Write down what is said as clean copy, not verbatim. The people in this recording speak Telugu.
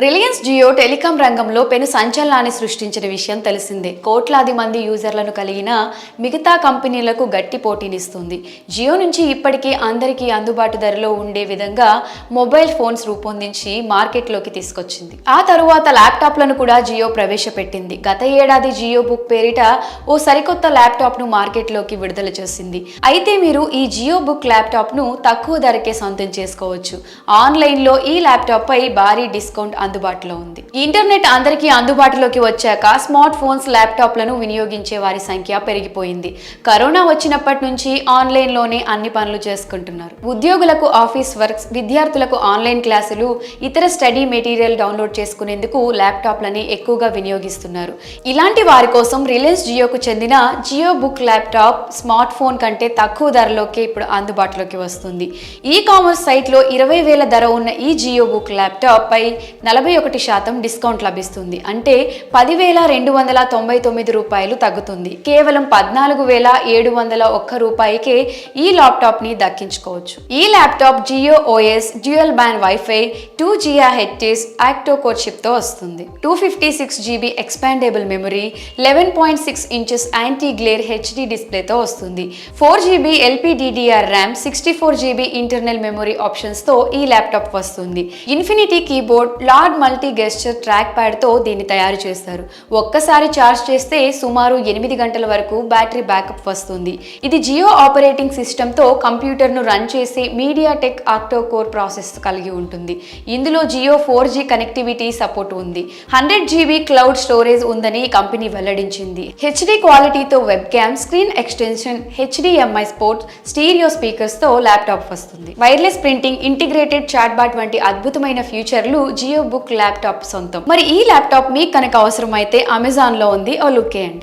రిలయన్స్ జియో టెలికాం రంగంలో పెను సంచలనాన్ని సృష్టించిన విషయం తెలిసిందే. కోట్లాది మంది యూజర్లను కలిగిన మిగతా కంపెనీలకు గట్టి పోటీనిస్తుంది. జియో నుంచి ఇప్పటికీ అందరికీ అందుబాటు ధరలో ఉండే విధంగా మొబైల్ ఫోన్స్ రూపొందించి మార్కెట్లోకి తీసుకొచ్చింది. ఆ తరువాత ల్యాప్టాప్లను కూడా జియో ప్రవేశపెట్టింది. గత ఏడాది జియో బుక్ పేరిట ఓ సరికొత్త ల్యాప్టాప్ను మార్కెట్లోకి విడుదల చేసింది. అయితే మీరు ఈ జియో బుక్ ల్యాప్టాప్ను తక్కువ ధరకే సొంతం చేసుకోవచ్చు. ఆన్లైన్లో ఈ ల్యాప్టాప్ పై భారీ డిస్కౌంట్ అందుబాటులో ఉంది. ఇంటర్నెట్ అందరికీ అందుబాటులోకి వచ్చాక స్మార్ట్ ఫోన్స్, ల్యాప్టాప్లను వినియోగించే వారి సంఖ్య పెరిగిపోయింది. కరోనా వచ్చినప్పటి నుంచి ఆన్లైన్లోనే అన్ని పనులు చేసుకుంటున్నారు. ఉద్యోగులకు ఆఫీస్ వర్క్స్, విద్యార్థులకు ఆన్లైన్ క్లాసులు, ఇతర స్టడీ మెటీరియల్ డౌన్లోడ్ చేసుకునేందుకు ల్యాప్టాప్లని ఎక్కువగా వినియోగిస్తున్నారు. ఇలాంటి వారి కోసం రిలయన్స్ జియోకు చెందిన Jio book laptop smart phone కంటే తక్కువ ధరలోకి ఇప్పుడు అందుబాటులోకి వస్తుంది. ఈ కామర్స్ సైట్లో 20,000 ధర ఉన్న ఈ జియో బుక్ ల్యాప్టాప్ పై 41% డిస్కౌంట్ లభిస్తుంది. అంటే 10,299 రూపాయలు తగ్గుతుంది. కేవలం 14,701 రూపాయికే ఈ ల్యాప్టాప్ ని దక్కించుకోవచ్చు. ఈ laptop Jio OS, dual band wifi, 2 GHz octa core chip తో వస్తుంది. 256 GB expandable memory, 11.6 inches anti glare HD డిస్ప్లేతో వస్తుంది. 4 GB LPDDR RAM, 64 GB internal memory options తో ఈ ల్యాప్టాప్ వస్తుంది. ఇన్ఫినిటీ కీబోర్డ్, లార్డ్ మల్టీ గెస్చర్ ట్రాక్ ప్యాడ్ తో దీన్ని తయారు చేస్తారు. ఒక్కసారి ఛార్జ్ చేస్తే సుమారు 8 గంటల వరకు బ్యాటరీ బ్యాకప్ వస్తుంది. ఇది జియో ఆపరేటింగ్ సిస్టమ్ తో కంప్యూటర్ ను రన్ చేసే మీడియాటెక్ ఆక్టో కోర్ ప్రాసెస్ కలిగి ఉంటుంది. ఇందులో జియో 4G కనెక్టివిటీ సపోర్ట్ ఉంది. 100 GB క్లౌడ్ స్టోరేజ్ ఉందని కంపెనీ వెల్లడించింది. హెచ్డి క్వాలిటీతో web cam, screen extension, HDMI port, stereo speakers తో ల్యాప్టాప్ వస్తుంది. Wireless printing, integrated chat bot వంటి అద్భుతమైన ఫ్యూచర్లు జియో బుక్ ల్యాప్టాప్ సొంతం. మరి ఈ ల్యాప్టాప్ మీకు కనుక అవసరమైతే అమెజాన్ లో ఉంది, ఓ లుక్ వేయండి.